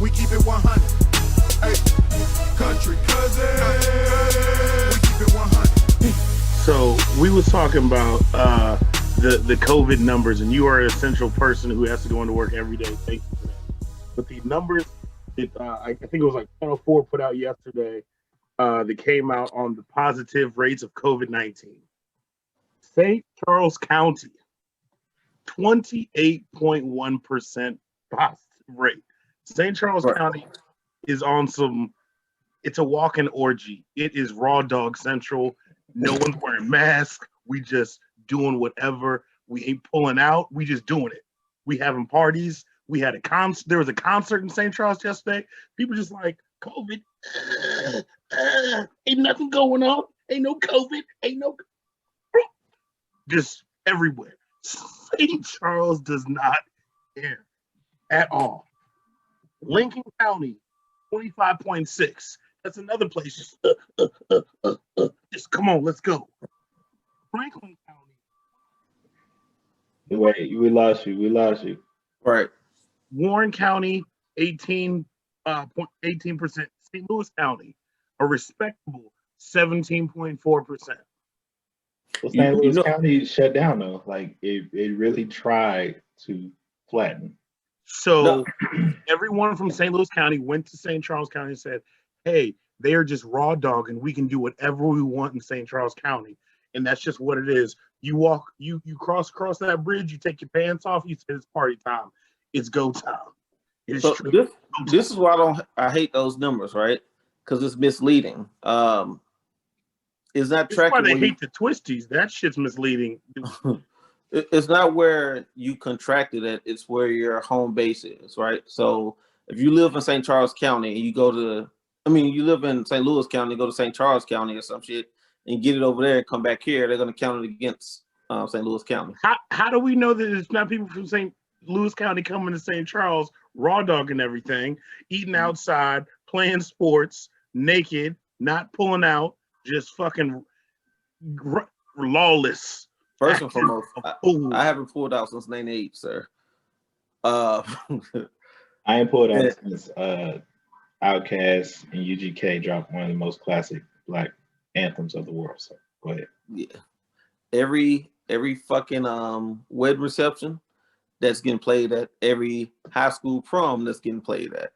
We keep it 100. Hey, country cousin. We keep it 100. So we was talking about the COVID numbers, and you are an essential person who has to go into work every day. Thank you for that. But the numbers, I think it was like Channel 4 put out yesterday, that came out on the positive rates of COVID-19. St. Charles County, 28.1% positive rate. St. Charles County is on it's a walking orgy. It is raw dog central. No one's wearing masks. We just doing whatever. We ain't pulling out. We just doing it. We having parties. We had there was a concert in St. Charles yesterday. People just like, COVID. Ain't nothing going on. Ain't no COVID. Ain't no. Just everywhere. St. Charles does not care at all. Lincoln County, 25.6. That's another place. Just come on, let's go. Franklin County. Wait, we lost you. Right. Warren County, 18%. St. Louis County, a respectable 17.4%. Well, St. Louis County shut down though. Like it really tried to flatten. So everyone from St. Louis County went to St. Charles County and said, hey, they are just raw dog and we can do whatever we want in St. Charles County. And that's just what it is. You walk, you cross that bridge, you take your pants off, you say it's party time. It's go time. It's so true. This is why I hate those numbers, right? Because it's misleading. It's not tracking. That's why they hate the twisties. That shit's misleading. It's not where you contracted it. It's where your home base is, right? So if you live in St. Charles County and you you live in St. Louis County, go to St. Charles County or some shit and get it over there and come back here, they're going to count it against St. Louis County. How do we know that it's not people from St. Louis County coming to St. Charles, raw dog and everything, eating outside, playing sports, naked, not pulling out, just fucking lawless? First and foremost, I haven't pulled out since '98, sir. I ain't pulled out since Outkast and UGK dropped one of the most classic Black anthems of the world. So go ahead. Yeah, every fucking wedding reception that's getting played at, every high school prom that's getting played at.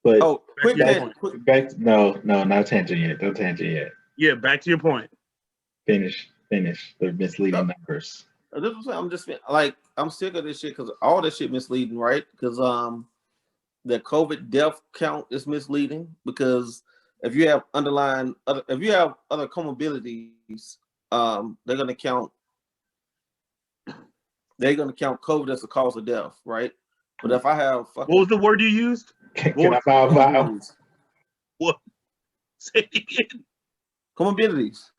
But no, not tangent yet. Don't tangent yet. Yeah, back to your point. Finish the misleading numbers. I'm sick of this shit because all this shit misleading, right? Because the COVID death count is misleading because if you have other comorbidities, they're gonna count COVID as the cause of death, right? But if I have what was the word you used? Can I file? What? Say it again. Comorbidities.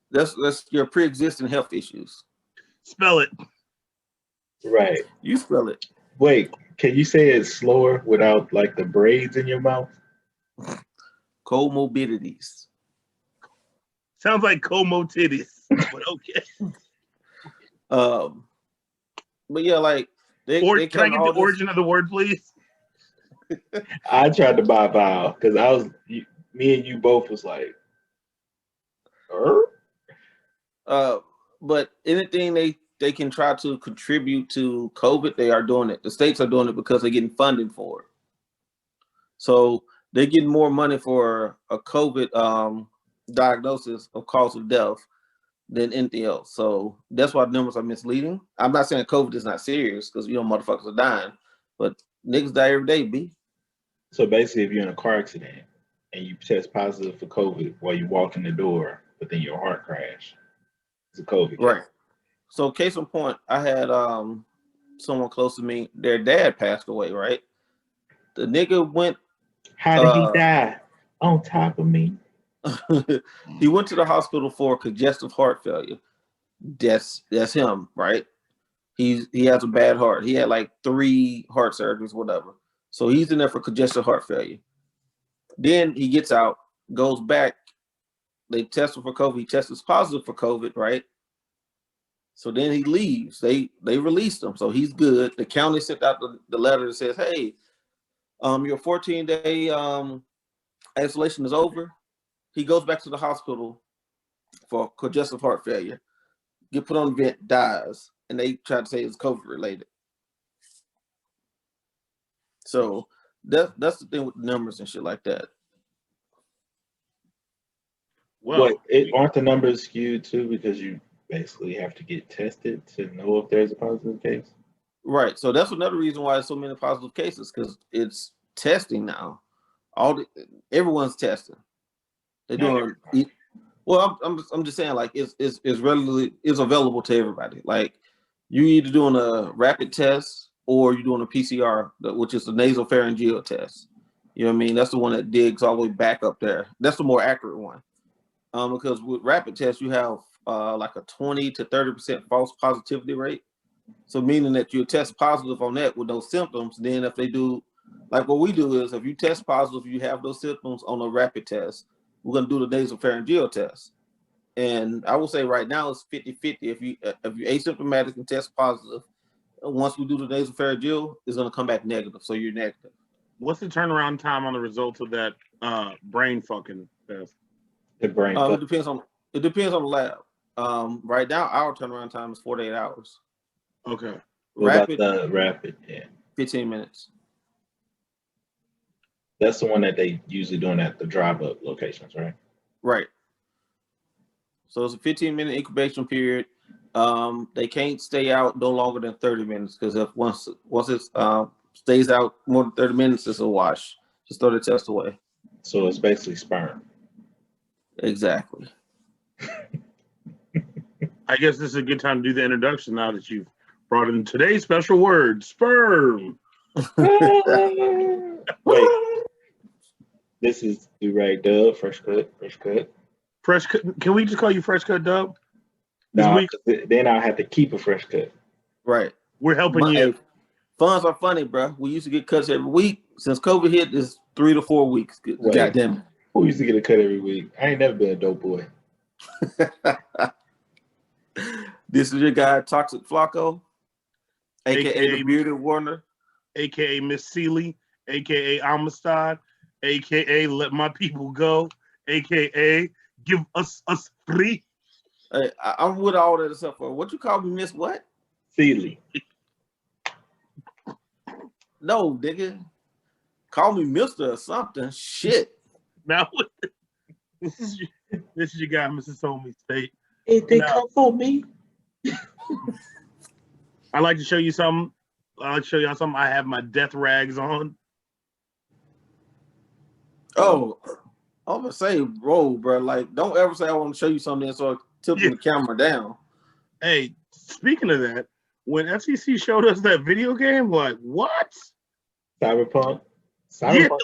That's your pre-existing health issues. Spell it. Right. You spell it. Wait, can you say it slower without like the braids in your mouth? Comorbidities. Sounds like como titties, but okay. But yeah, like can I get the origin of the word, please? I tried to buy vowel because me and you both was like, but anything they can try to contribute to COVID, they are doing it. The states are doing it because they're getting funding for it. So they're getting more money for a COVID diagnosis of cause of death than anything else. So that's why the numbers are misleading. I'm not saying COVID is not serious because motherfuckers are dying, but niggas die every day, B. So basically, if you're in a car accident and you test positive for COVID while you walk in the door, but then your heart crash, it's a COVID. Right. So case in point, I had someone close to me, their dad passed away, right? The nigga went. How did he die? On top of me. He went to the hospital for congestive heart failure. That's him, right? He has a bad heart. He had like 3 heart surgeries, whatever. So he's in there for congestive heart failure. Then he gets out, goes back. They test him for COVID. He tests positive for COVID, right? So then he leaves. They released him, so he's good. The county sent out the letter that says, "Hey, your 14-day isolation is over." He goes back to the hospital for congestive heart failure, get put on the vent, dies, and they try to say it's COVID related. So that's the thing with the numbers and shit like that. Well, aren't the numbers skewed too because you basically have to get tested to know if there's a positive case? Right. So that's another reason why there's so many positive cases, because it's testing now. Everyone's testing. They're doing. Well, I'm just saying, like it's relatively available to everybody. Like you either doing a rapid test or you're doing a PCR, which is a nasopharyngeal test. You know what I mean? That's the one that digs all the way back up there. That's the more accurate one. Because with rapid tests, you have like a 20 to 30% false positivity rate. So meaning that you test positive on that with those symptoms, then if they do, like what we do is if you test positive, you have those symptoms on a rapid test, we're going to do the nasopharyngeal test. And I will say right now it's 50-50. If you're asymptomatic and test positive, once we do the nasopharyngeal, it's going to come back negative. So you're negative. What's the turnaround time on the results of that brain fucking test? The brain. It depends on the lab. Right now, our turnaround time is 48 hours. Okay. What about the rapid? Yeah. 15 minutes. That's the one that they usually doing at the drive-up locations, right? Right. So it's a 15-minute incubation period. They can't stay out no longer than 30 minutes because if once it stays out more than 30 minutes, it's a wash. Just throw the test away. So it's basically sperm. Exactly. I guess this is a good time to do the introduction now that you've brought in today's special word, sperm. Wait. This is Durag Dubb, fresh cut. Fresh cut. Can we just call you Fresh Cut Dubb? No, then I'll have to keep a fresh cut. Right. We're helping you. Funds are funny, bro. We used to get cuts every week. Since COVID hit, it's 3 to 4 weeks. God damn it. Who used to get a cut every week? I ain't never been a dope boy. This is your guy, Toxic Flacco, aka the Bearded Warner, aka Miss Seeley, aka Amistad, aka Let My People Go, aka Give Us Free. Hey, I'm with all that stuff. What you call me, Miss what? Seeley. No, nigga. Call me Mr. or something. Shit. Now, this is your guy, Mrs. Homie State. Hey, they come for me. I'd like to show you something. I'd like to show y'all something. I have my death rags on. Oh, I'm gonna say, bro, like, don't ever say I want to show you something and start tilting the camera down. Hey, speaking of that, when FCC showed us that video game, like, what? Cyberpunk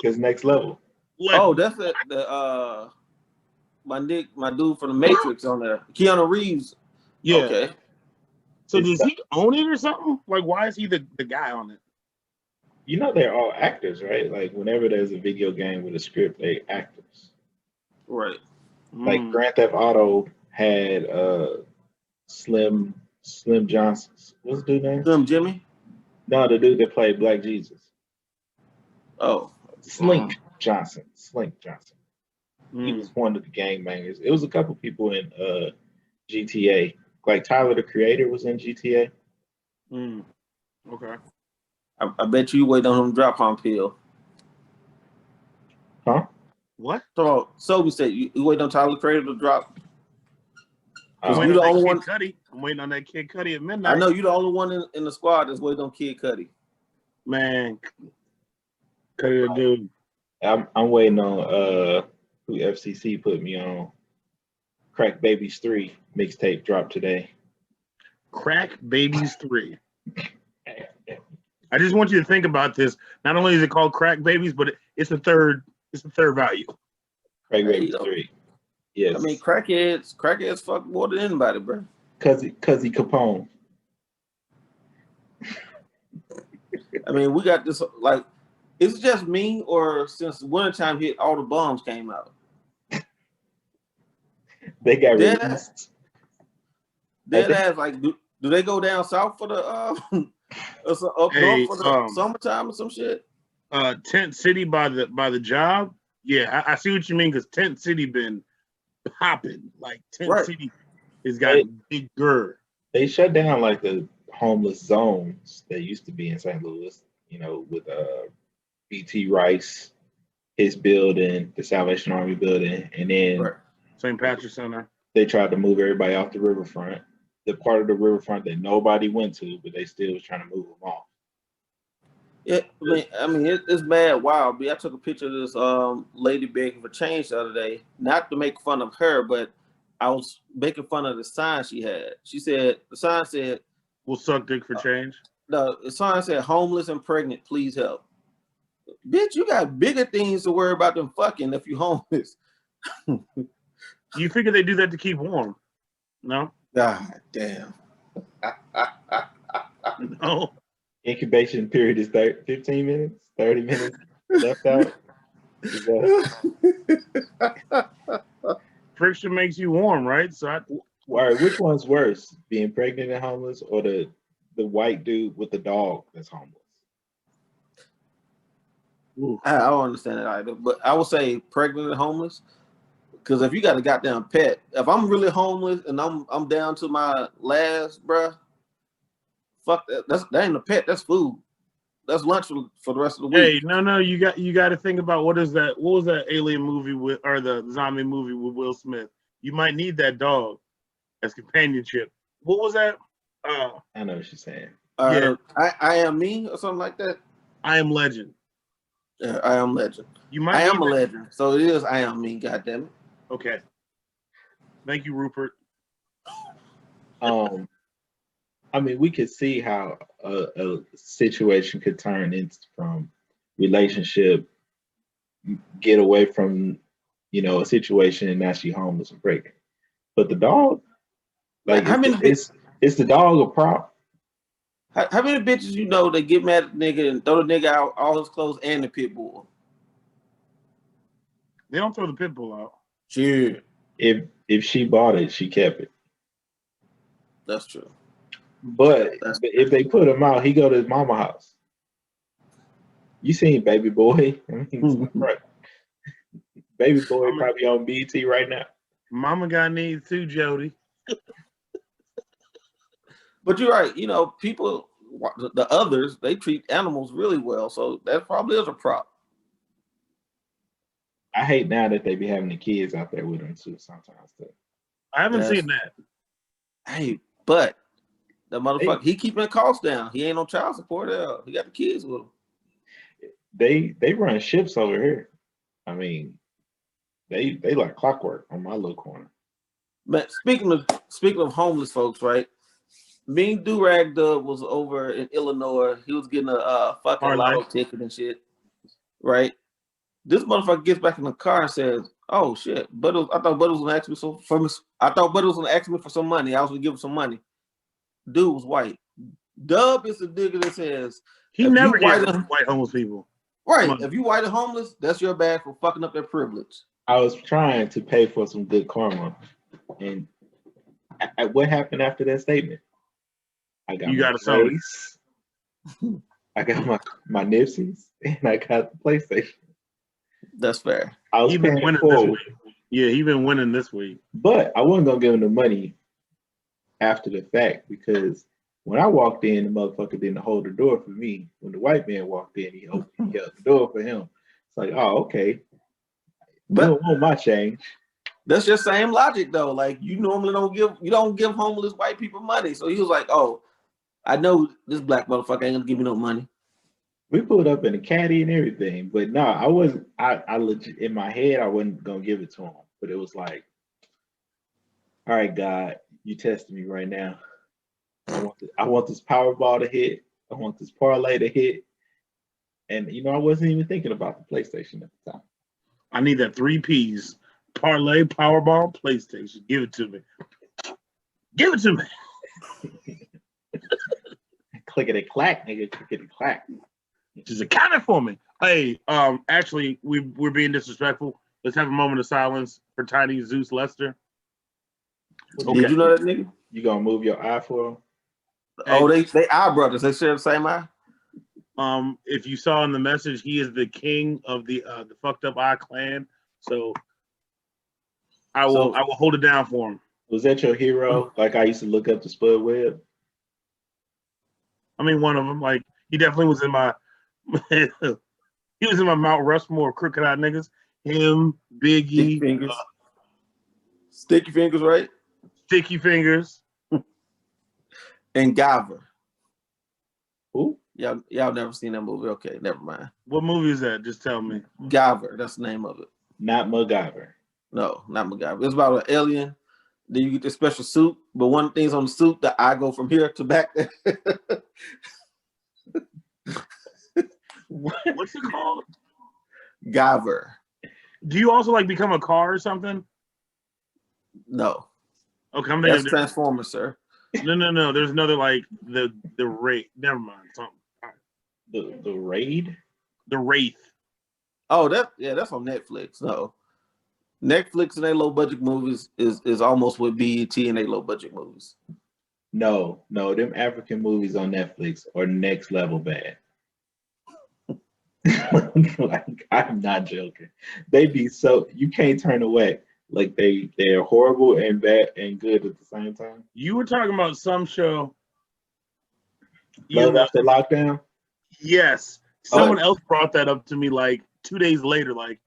is next level. Like, that's my dude from the Matrix on there, Keanu Reeves. Yeah. Okay. So does he own it or something? Like, why is he the guy on it? You know they're all actors, right? Like whenever there's a video game with a script, they actors. Right. Like Grand Theft Auto had Slim Johnson. What's the dude's name? Slim Jimmy? No, the dude that played Black Jesus. Oh. Slink Johnson. He was one of the gangbangers. It was a couple people in GTA. Like Tyler, the Creator, was in GTA. Okay. I bet you wait on him to drop on pill. Huh? What? So we said you wait on Tyler, the Creator, to drop. I'm waiting on that Kid Cudi. I'm waiting on that Kid Cudi at midnight. I know you're the only one in the squad that's waiting on Kid Cudi. Man, Cudi the dude. I'm waiting on who FCC put me on. Crack Babies 3 mixtape dropped today. Crack Babies 3. I just want you to think about this. Not only is it called Crack Babies, but it's the third value. Crack Babies 3. Yes. I mean, crackheads fuck more than anybody, bro. Cuzzy Capone. I mean, we got this, like, is it just me, or since wintertime hit, all the bombs came out? They got released. Dead ass, like, do they go down south for the up north for the summertime or some shit? Tent City by the job. Yeah, I see what you mean, because Tent City been popping. Like Tent City has gotten bigger. They shut down like the homeless zones that used to be in St. Louis, you know, with BT Rice, his building, the Salvation Army building, and then St. Patrick's Center. They tried to move everybody off the riverfront, the part of the riverfront that nobody went to, but they still was trying to move them off. Yeah, I mean, it's mad wild. I took a picture of this lady begging for change the other day, not to make fun of her, but I was making fun of the sign she had. She said, the sign said, "We'll suck dick for change." The sign said, "Homeless and pregnant, please help." Bitch, you got bigger things to worry about than fucking if you homeless. You figure they do that to keep warm? No. God damn. No. Incubation period is 15 minutes, 30 minutes left out. Friction makes you warm, right? So, all right, which one's worse, being pregnant and homeless, or the white dude with the dog that's homeless? I don't understand it either, but I would say pregnant and homeless, because if you got a goddamn pet, if I'm really homeless and I'm down to my last, bruh, fuck that. That ain't a pet. That's food. That's lunch for the rest of the week. Hey, no, you got to think about what was that alien movie with, or the zombie movie with Will Smith? You might need that dog as companionship. What was that? I know what you're saying. Yeah, I Am Me or something like that. I Am Legend. Yeah, I Am Legend. I am a legend, so it is I Am Me. Goddamn it. Okay. Thank you, Rupert. I mean, we could see how a situation could turn into from relationship, get away from, a situation, and now she homeless and pregnant. But the dog, like, it's the dog a prop? How many bitches they get mad at the nigga and throw the nigga out all his clothes and the pit bull? They don't throw the pit bull out. Sure. If she bought it, she kept it. That's true. But if they put him out, he go to his mama house. You seen Baby Boy? Right. Baby Boy probably on BT right now. Mama got needs too, Jody. But you're right. People, the others, they treat animals really well. So that probably is a prop. I hate now that they be having the kids out there with them too sometimes. I haven't seen that. Hey, but the motherfucker, he keeping costs down. He ain't on child support. He got the kids with him. They run ships over here. I mean, they like clockwork on my little corner. But speaking of homeless folks, right? Mean Durag Dubb was over in Illinois. He was getting a fucking lotto ticket and shit, right? This motherfucker gets back in the car and says, "Oh shit, I thought Buddy was gonna ask me for some money. I was gonna give him some money." Dude was white. Dubb is the nigga that says he never gets white homeless people. Right. If you white and homeless, that's your bad for fucking up their privilege. I was trying to pay for some good karma, and what happened after that statement? I got a place. I got my Nipsies, and I got the PlayStation. That's fair. He's been winning this week. Yeah, he's been winning this week. But I wasn't gonna give him the money after the fact, because when I walked in, the motherfucker didn't hold the door for me. When the white man walked in, he held the door for him. It's like, oh, okay. But you don't want my change. That's your same logic though. Like, you normally don't give homeless white people money. So he was like, oh, I know this black motherfucker ain't gonna give me no money. We pulled up in a caddy and everything, but no, I wasn't. I legit, in my head, I wasn't gonna give it to him. But it was like, all right, God, you testing me right now. I want this Powerball to hit. I want this parlay to hit. And I wasn't even thinking about the PlayStation at the time. I need that 3 Ps: parlay, Powerball, PlayStation. Give it to me. Give it to me. Clickety clack, nigga. Clickety clack. Just account it for me. Hey, actually, we're being disrespectful. Let's have a moment of silence for Tiny Zeus Lester. Okay. Did you know that nigga? You gonna move your eye for him? Oh, they eye brothers. They share the same eye. If you saw in the message, he is the king of the fucked up eye clan. So I will hold it down for him. Was that your hero? Like I used to look up to Spud Webb. I mean, one of them. Like he definitely was in my. He was in my Mount Rushmore of crooked eye niggas. Him, Biggie, Sticky Fingers, right? Sticky Fingers, and Guyver. Who? Y'all never seen that movie? Okay, never mind. What movie is that? Just tell me. Guyver, that's the name of it. Not MacGyver. No, not MacGyver. It's about an alien. Then you get the special suit, but one thing's on the suit that I go from here to back there. What's it called? Guyver. Do you also like become a car or something? No. Okay, I'm That's thinking Transformers, sir. No. There's another like the Wraith. Never mind. Something. The Raid? The Wraith. Oh, that's on Netflix. No. Netflix and their low budget movies is almost what BET and their low budget movies. No, them African movies on Netflix are next level bad. Like I'm not joking. They be so you can't turn away. Like they're horrible and bad and good at the same time. You were talking about some show. Love After Lockdown? Yes. Someone else brought that up to me like 2 days later. Like,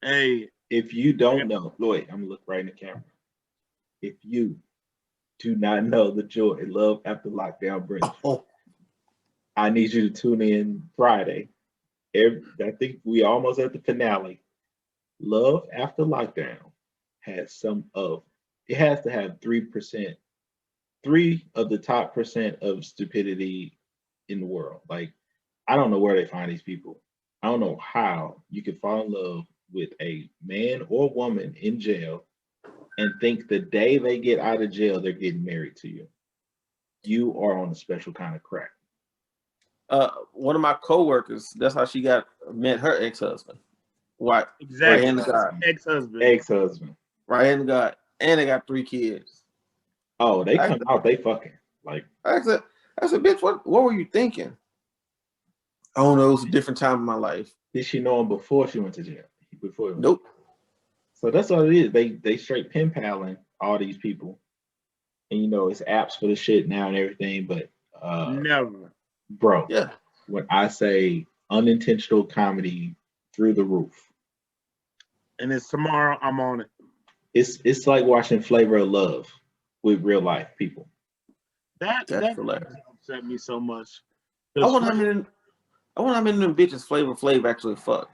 hey, if you don't know, Lloyd, I'm gonna look right in the camera. If you do not know the joy Love After Lockdown brings, I need you to tune in Friday. I think we almost at the finale. Love After Lockdown has it has to have 3%, 3 of the top percent of stupidity in the world. Like, I don't know where they find these people. I don't know how you can fall in love with a man or woman in jail and think the day they get out of jail, they're getting married to you. You are on a special kind of crack. One of my coworkers, that's how she met her ex-husband. Right. Exactly. Right hand of God. Ex-husband. Right hand of God. And they got 3 kids. Oh, they come out, they fucking. Like I said, bitch, what were you thinking? I don't know, it was a different time in my life. Did she know him before she went to jail? Nope. So that's all it is. They straight pen paling all these people. And it's apps for the shit now and everything, but never. Bro, yeah. When I say unintentional comedy through the roof. And it's tomorrow, I'm on it. It's like watching Flavor of Love with real life people. That upset me so much. I wonder how many of them bitches Flavor Flav actually fuck.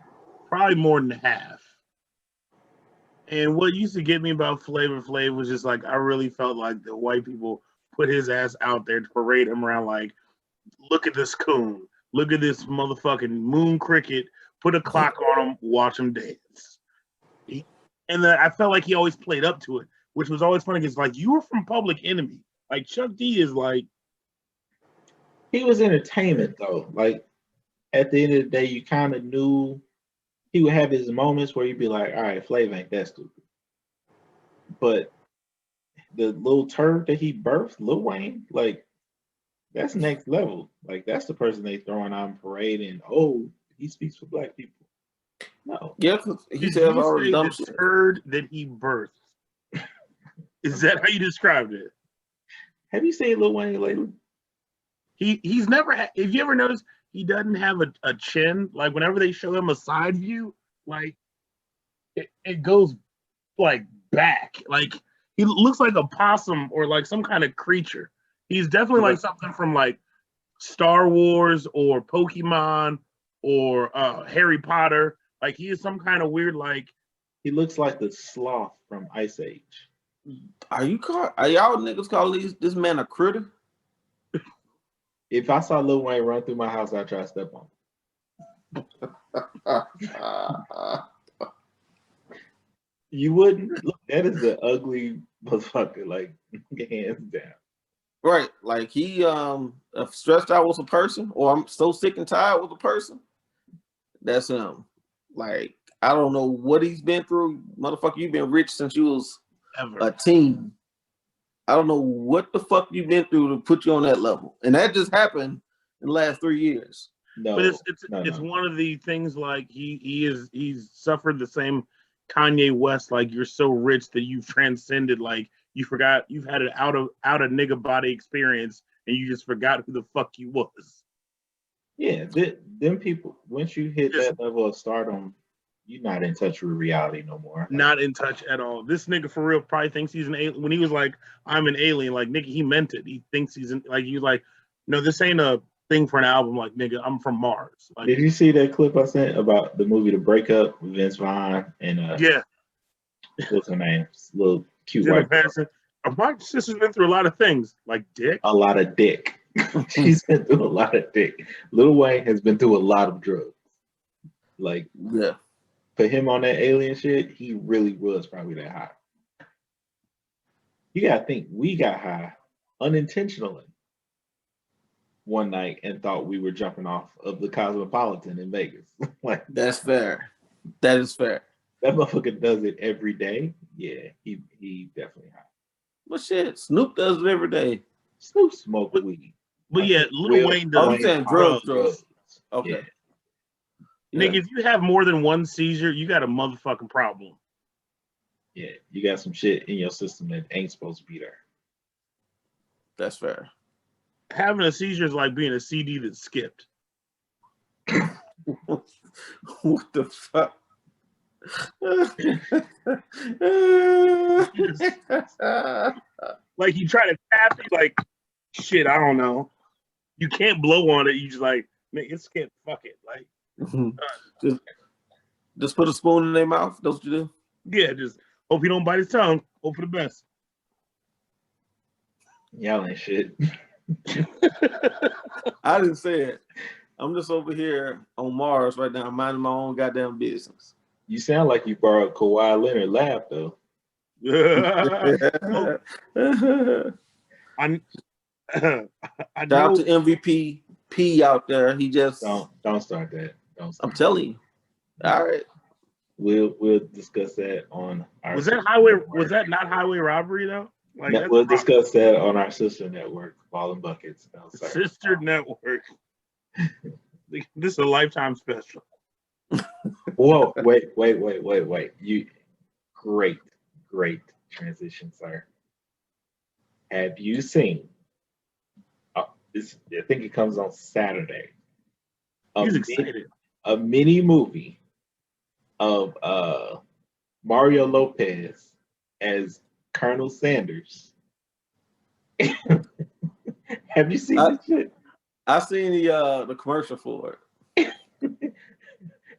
Probably more than half. And what used to get me about Flavor Flav was just like I really felt like the white people put his ass out there to parade him around like, look at this coon. Look at this motherfucking moon cricket. Put a clock on him. Watch him dance. And then I felt like he always played up to it, which was always funny because like you were from Public Enemy. Like Chuck D is like. He was entertainment though. Like at the end of the day, you kind of knew he would have his moments where you'd be like, all right, Flav ain't that stupid. But the little turd that he birthed, Lil Wayne, like, that's next level. Like, that's the person they throwing on parade and, oh, he speaks for black people. No. Yeah, he said all the dumb shit. Turd that he birthed. Is that how you described it? Have you seen Lil Wayne lately? He's never had, if you ever noticed, he doesn't have a chin. Like whenever they show him a side view, like it goes like back. Like he looks like a possum or like some kind of creature. He's definitely like something from like Star Wars or Pokemon or Harry Potter. Like he is some kind of weird like. He looks like the sloth from Ice Age. Are y'all niggas calling this man a critter? If I saw Lil Wayne run through my house, I'd try to step on him. You wouldn't? Look, that is the ugly motherfucker, like, hands down. Right, like he stressed out with a person, or I'm so sick and tired with a person. That's him. Like, I don't know what he's been through. Motherfucker, you've been rich since you was a teen. I don't know what the fuck you've been through to put you on that level, and that just happened in the last 3 years. No, But it's no. one of the things like he's suffered the same Kanye West, like you're so rich that you transcended, like you forgot you've had an out of nigga body experience and you just forgot who the fuck you was. Yeah, them people. Once you hit that level of stardom, you're not in touch with reality no more. Like, Not in touch at all. This nigga for real probably thinks he's an alien. When he was like, "I'm an alien," like nigga, he meant it. He thinks he's like he's like, no, this ain't a thing for an album. Like nigga, I'm from Mars. Like, did you see that clip I sent about the movie The Breakup with Vince Vaughn and yeah, what's her name? Little cute Jenna white girl. Patterson. My sister's been through a lot of things, like dick. A lot of dick. She's been through a lot of dick. Lil Wayne has been through a lot of drugs. Like, Yeah. for him on that alien shit, he really was probably that high. You gotta think, we got high unintentionally one night and thought we were jumping off of the Cosmopolitan in Vegas. Like, That's fair. That is fair. that motherfucker does it every day. Yeah, he definitely high. But shit, Snoop does it every day. Snoop smoke weed. But yeah, Lil Wayne does. Oh, you saying drugs? Okay. Yeah. Nigga, if you have more than one seizure, you got a motherfucking problem. Yeah, you got some shit in your system that ain't supposed to be there. That's fair. Having a seizure is like being a CD that skipped. What the fuck? Like you try to tap it, like shit, I don't know. You can't blow on it. You just like, man, it's skip. Fuck it. Like, just put a spoon in their mouth. That's what you do. yeah, just hope he don't bite his tongue. Hope for the best. Y'all ain't shit. I didn't say it. I'm just over here on Mars right now, minding my own goddamn business. You sound like you borrowed Kawhi Leonard laugh though. I Shout out to MVP P out there. He just Don't start that. Don't start I'm telling you. All right. We'll discuss that on our was that highway network. Was that not highway robbery though? Like we'll discuss that on our sister network, Ball and Buckets. Sister network. This is a lifetime special. Whoa, wait. You great transition, sir. Have you seen this? I think it comes on Saturday. He's excited. A mini movie of Mario Lopez as Colonel Sanders. Have you seen this shit? I seen the commercial for it.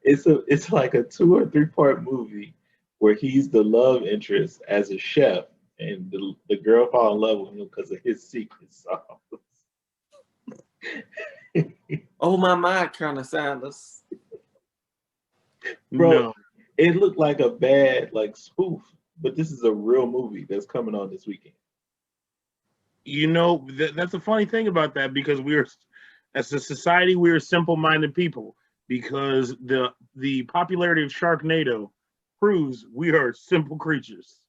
It's like a 2 or 3 part movie where he's the love interest as a chef, and the girl fall in love with him because of his secret sauce. Oh my, Colonel Sanders. Bro, No. it looked like a bad spoof, but this is a real movie that's coming on this weekend. You know, that's a funny thing about that because as a society, we are simple-minded people because the popularity of Sharknado proves we are simple creatures.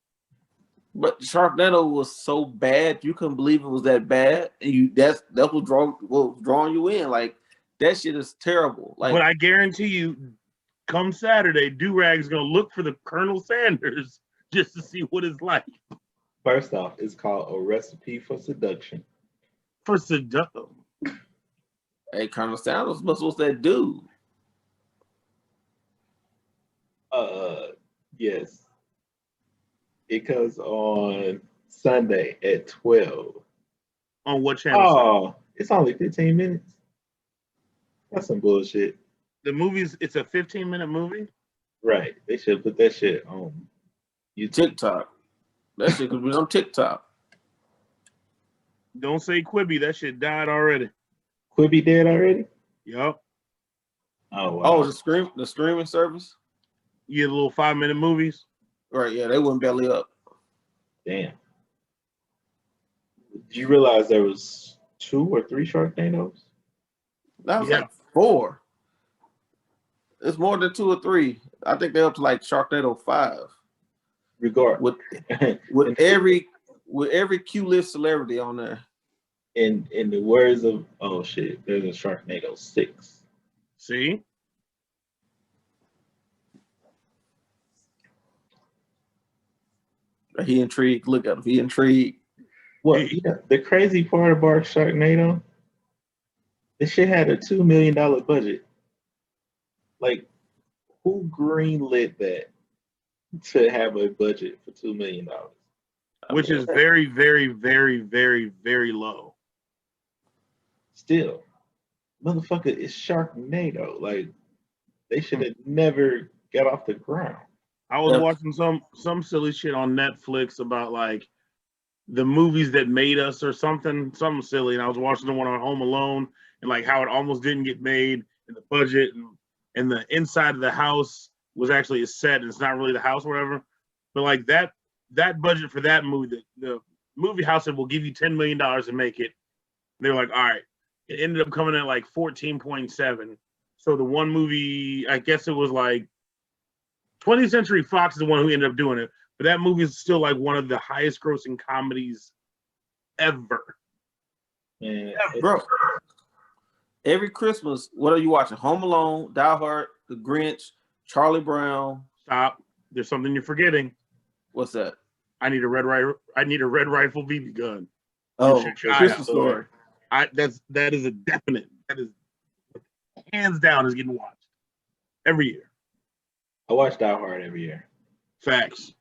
But Sharknado was so bad, you couldn't believe it was that bad. And that was drawing you in. Like, that shit is terrible. Like, but I guarantee you, come Saturday, Durag's gonna look for the Colonel Sanders just to see what it's like. First off, it's called A Recipe for Seduction. For seduction. hey, Colonel Sanders was that dude. Yes. It comes on Sunday at 12. On what channel? Oh, it's only 15 minutes. That's some bullshit. It's a 15-minute movie? Right. They should put that shit on YouTube. TikTok. That shit could be on TikTok. Don't say Quibi. That shit died already. Quibi dead already? Yup. Oh, wow. Oh, the streaming service? You get little 5-minute movies. Right, yeah, they went belly up. Damn. Did you realize there was 2 or 3 Sharknadoes? That was Yeah. like 4. It's more than 2 or 3. I think they're up to like Sharknado 5. Regard. With every with every Q-list celebrity on there. In the words of there's a Sharknado 6. See? He intrigued. Look at him. He intrigued. Well, the crazy part about Sharknado, this shit had a $2 million budget. Like, who greenlit that to have a budget for $2 million? Which is very, very, very, very, very low. Still, motherfucker, it's Sharknado. Like, they should have never got off the ground. I was watching some silly shit on Netflix about like the movies that made us or something silly, and I was watching the one on Home Alone and like how it almost didn't get made and the budget and the inside of the house was actually a set and it's not really the house or whatever. But like that budget for that movie, the movie house said we'll give you $10 million to make it. They were like, all right. It ended up coming in at like 14.7. So the one movie, I guess it was like 20th Century Fox is the one who ended up doing it. But that movie is still like one of the highest grossing comedies ever. Man, Bro, every Christmas, what are you watching? Home Alone, Die Hard, The Grinch, Charlie Brown. Stop. There's something you're forgetting. What's that? I need a red rifle BB gun. Oh, Your eye Christmas out. Story. That is a definite. That is hands down is getting watched every year. I watch Die Hard every year. Facts.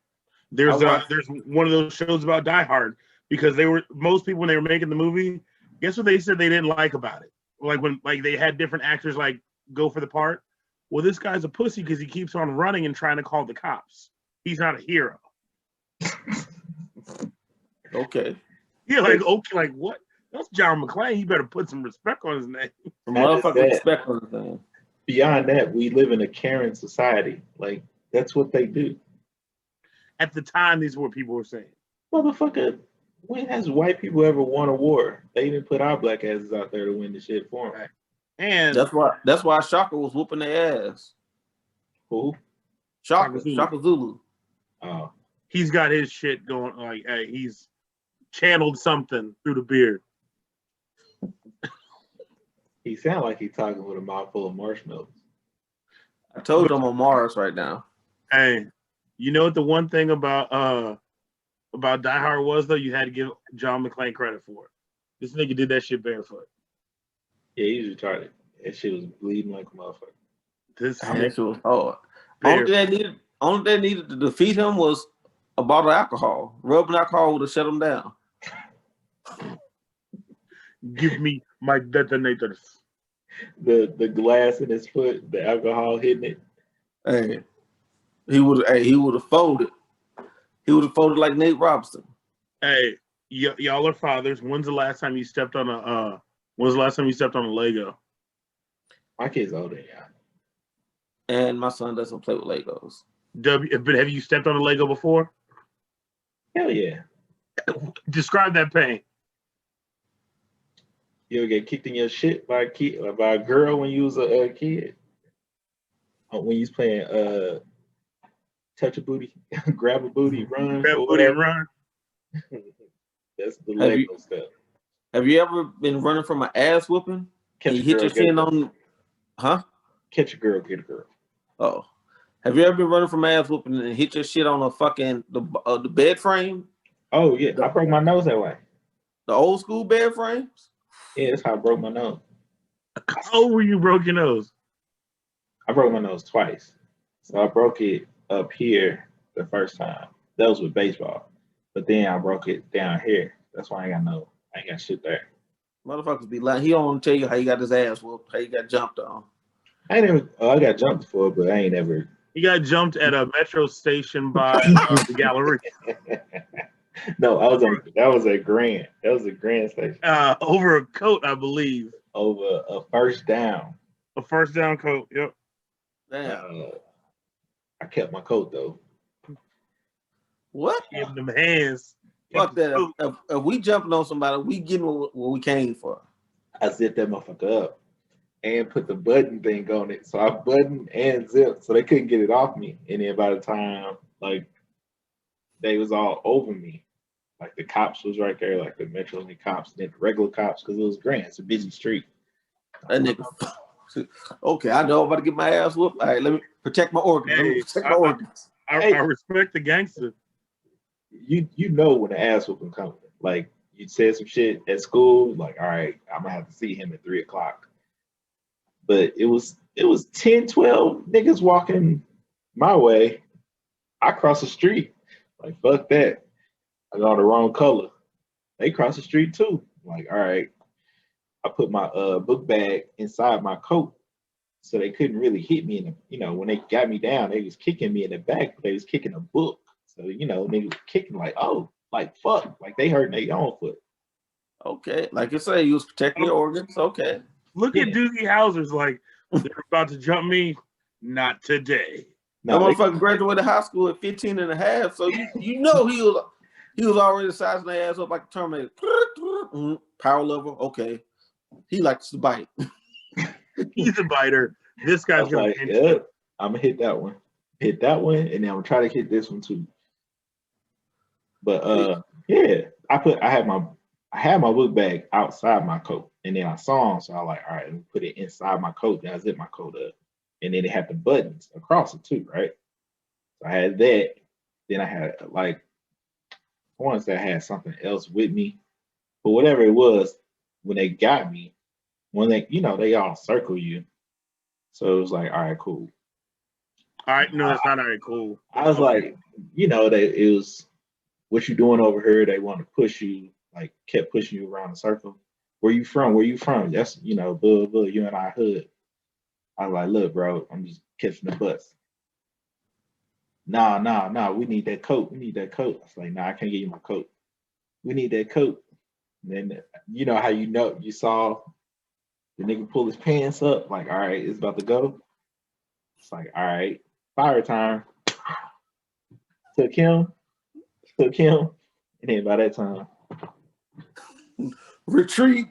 There's one of those shows about Die Hard because most people when they were making the movie, guess what they said they didn't like about it? Like when they had different actors like go for the part. Well, this guy's a pussy because he keeps on running and trying to call the cops. He's not a hero. Okay. Yeah, like what? That's John McClane. He better put some respect on his name. Motherfucker respect on the thing. Beyond that, we live in a Karen society. Like, that's what they do. At the time, these were what people were saying. Motherfucker, when has white people ever won a war? They didn't put our black asses out there to win the shit for them. And that's why Shaka was whooping their ass. Who? Shaka Zulu. Oh. He's got his shit going. Like, hey, he's channeled something through the beard. He sound like he's talking with a mouthful of marshmallows. I told you I'm on Mars right now. Hey, you know what the one thing about Die Hard was though? You had to give John McClane credit for it. This nigga did that shit barefoot. Yeah, he's retarded. That shit was bleeding like a motherfucker. This Shit was hard. Only they needed to defeat him was a bottle of alcohol. Rubbing alcohol would have shut him down. Give me my detonators. The glass in his foot, the alcohol hitting it. Hey, he would have folded. He would have folded like Nate Robinson. Hey, y'all are fathers. When's the last time you stepped on a Lego? My kid's older, yeah. And my son doesn't play with Legos. But have you stepped on a Lego before? Hell yeah. Describe that pain. You ever get kicked in your shit by a kid or by a girl when you was a kid? When you was playing touch a booty, grab a booty, run. Grab a booty and run. That's the Lego stuff. Have you ever been running from an ass whooping? Catch and a you hit girl, your get a chin girl. on, huh? Catch a girl, get a girl. Oh, have you ever been running from ass whooping and hit your shit on a fucking the bed frame? Oh yeah, I broke my nose that way. The old school bed frames? Yeah, that's how I broke my nose. How were you broke your nose? I broke my nose twice. So I broke it up here the first time. That was with baseball. But then I broke it down here. That's why I ain't got shit there. Motherfuckers be like, he don't want to tell you how you got his ass whooped, how you got jumped on. I got jumped before, but I ain't ever. He got jumped at a metro station by the gallery. No, that was a Grand. That was a Grand station. Over a coat, I believe. Over a first down. A first down coat, yep. Damn. I kept my coat though. What? Give them hands. Fuck that. If we jumping on somebody, we getting what we came for. I zipped that motherfucker up and put the button thing on it. So I buttoned and zipped so they couldn't get it off me. And then by the time like they was all over me, Like the cops was right there, like the Metro and the cops, and then the regular cops, because it was grand. It's a busy street. That nigga. Okay, I know I'm about to get my ass whooped. All right, let me protect my organs. Let me Hey, protect my organs. Hey. I respect the gangster. You know when the ass whooping coming. Like you said some shit at school, like, all right, I'm gonna have to see him at 3 o'clock. But it was 10, 12 niggas walking my way. I cross the street. Like, fuck that. I got the wrong color. They cross the street too. Like, all right. I put my book bag inside my coat. So they couldn't really hit me in the, when they got me down, they was kicking me in the back, but they was kicking a book. So, they was kicking like, oh, like fuck. Like they hurting their own foot. Okay, like you say, you was protecting your organs. Okay. Look at Doogie Howser's like, they're about to jump me. Not today. That motherfucker graduated high school at 15 and a half. So you know he was already sizing their ass up like a Terminator. Power level, okay. He likes to bite. He's a biter. This guy's gonna like, yeah, I'm gonna hit that one. Hit that one, and then I'm gonna try to hit this one too. But yeah, I had my book bag outside my coat, and then I saw him, so I was like, all right, let me put it inside my coat. Then I zip my coat up, and then it had the buttons across it too, right? So I had that. Then I had I want to say I had something else with me, but whatever it was, when they got me, when they all circle you, so it was like, all right, cool. All right, no, it's not all right, cool. I was like, it was what you doing over here. They want to push you, like kept pushing you around the circle. Where you from? Where you from? That's blah blah. You and I hood. I was like, look, bro, I'm just catching the bus. Nah. We need that coat. We need that coat. I was like, nah, I can't give you my coat. We need that coat. And then you know how you saw the nigga pull his pants up, like, all right, it's about to go. It's like, all right, fire time. Took him, and then by that time, retreat.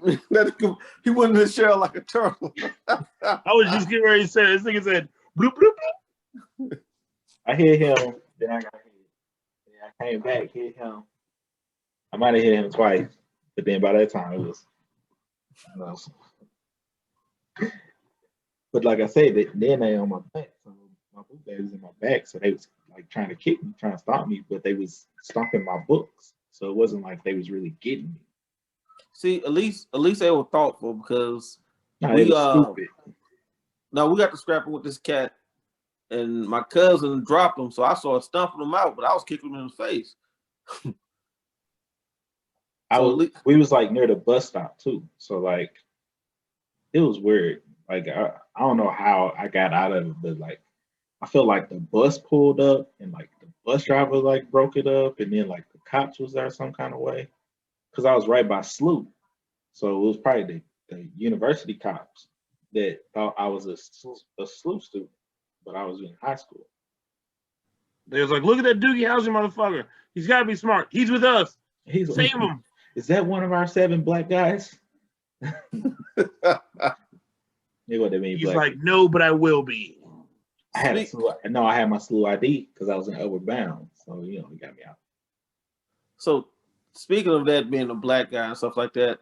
He went in the shell like a turtle. I was just getting ready to say this nigga said bloop bloop bloop. I hit him, then I got hit. Then I came back, hit him. I might have hit him twice, but then by that time it was. But like I said, then they on my back, so my book bag was in my back, so they was like trying to kick me, trying to stop me, but they was stomping my books, so it wasn't like they was really getting me. See, at least they were thoughtful because they was stupid. No, we got to scrapping with this cat, and my cousin dropped him, so I saw it stomping him out, but I was kicking him in the face. We was like near the bus stop too, so like it was weird. Like I don't know how I got out of it, but like I feel like the bus pulled up and like the bus driver like broke it up, and then like the cops was there some kind of way, because I was right by SLU, so it was probably the university cops that thought I was a SLU student, but I was in high school. They was like, look at that Doogie Howser motherfucker. He's got to be smart. He's with us. Save him. Is that one of our 7 black guys? He's like, no, but I will be. I had my SLU ID because I was in Upward Bound, so he got me out. So speaking of that being a black guy and stuff like that,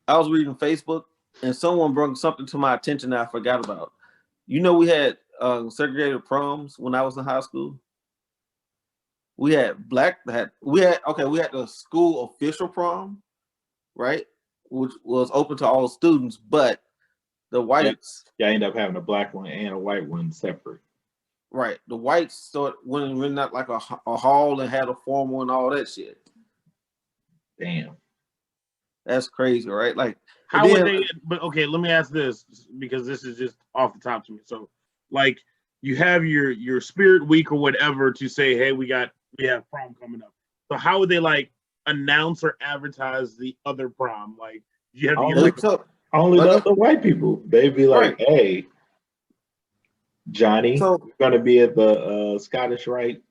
I was reading Facebook and someone brought something to my attention that I forgot about. We had segregated proms when I was in high school. We had the school official prom, right? Which was open to all students, but the whites. Yeah, I ended up having a black one and a white one separate. Right. The whites went out like a hall and had a formal and all that shit. Damn. That's crazy, right? Like, how would they? But okay, let me ask this because this is just off the top to me. So, like, you have your spirit week or whatever to say, hey, we have prom coming up. So how would they like announce or advertise the other prom? Like, you have to get only the white people. They'd be like, right. Hey, Johnny, we're gonna be at the Scottish Rite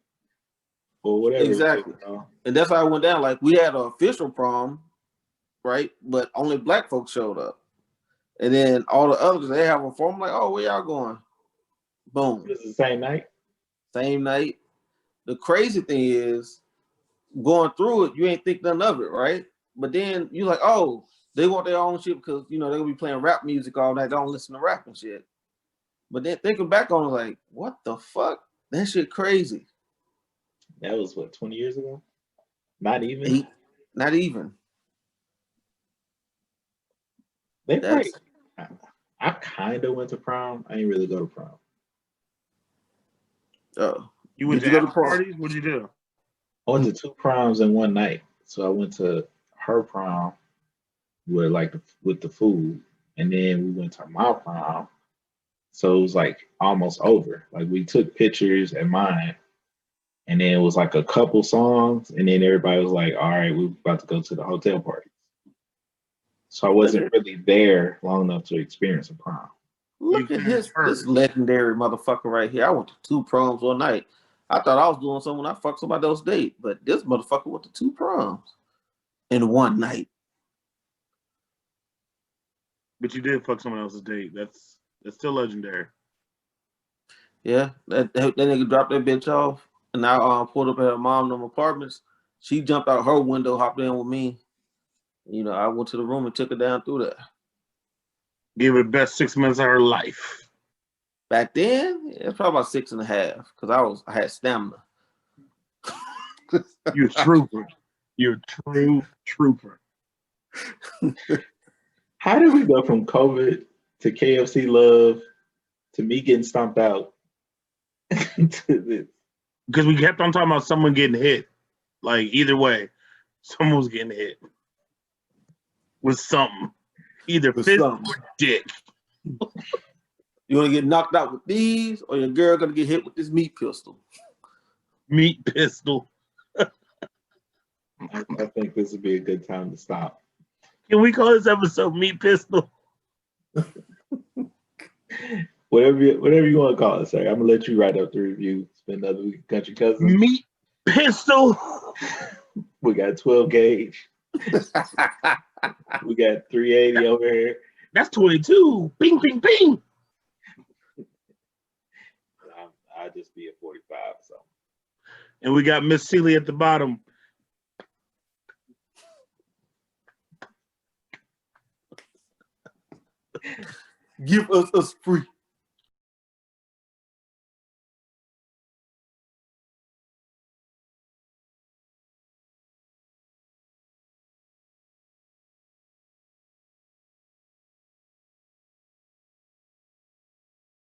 or whatever. Exactly. And that's how it went down. Like, we had an official prom, right? But only black folks showed up. And then all the others, they have a form like, oh, where y'all going? Boom. It's the same night? Same night. The crazy thing is, going through it, you ain't think nothing of it, right? But then you're like, oh, they want their own shit because they're gonna be playing rap music all night. They don't listen to rap and shit. But then thinking back on it, like, what the fuck? That shit crazy. That was what, 20 years ago? Not even. Not even. They probably. I kind of went to prom. I didn't really go to prom. You went Did to you go to after prom? parties? What'd you do? I went to 2 proms in one night. So I went to her prom with with the food, and then we went to my prom. So it was like almost over. Like we took pictures at mine, and then it was like a couple songs, and then everybody was like, "All right, we're about to go to the hotel party." So I wasn't really there long enough to experience a prom. Look at this legendary motherfucker right here. I went to 2 proms one night. I thought I was doing something when I fucked somebody else's date, but this motherfucker went to 2 proms in one night. But you did fuck someone else's date. That's still legendary. Yeah, that nigga dropped that bitch off, and I pulled up at her mom in them apartments. She jumped out her window, hopped in with me. I went to the room and took her down through there. Give her the best 6 months of her life. Back then, it's probably about 6.5 because I had stamina. You're a trooper. You're a true trooper. How did we go from COVID to KFC love to me getting stomped out to this? Because we kept on talking about someone getting hit. Like, either way, someone was getting hit with something. Either fist or dick. You want to get knocked out with these, or your girl going to get hit with this meat pistol? Meat pistol. I think this would be a good time to stop. Can we call this episode Meat Pistol? Whatever you want to call it, sir. I'm gonna let you write up the review. It's been another week of Country Cousins. Meat Pistol. We got 12 gauge. We got 380 over here. That's 22. Bing, bing, bing. I'll just be at 45. So. And we got Miss Seeley at the bottom. Give us a spree.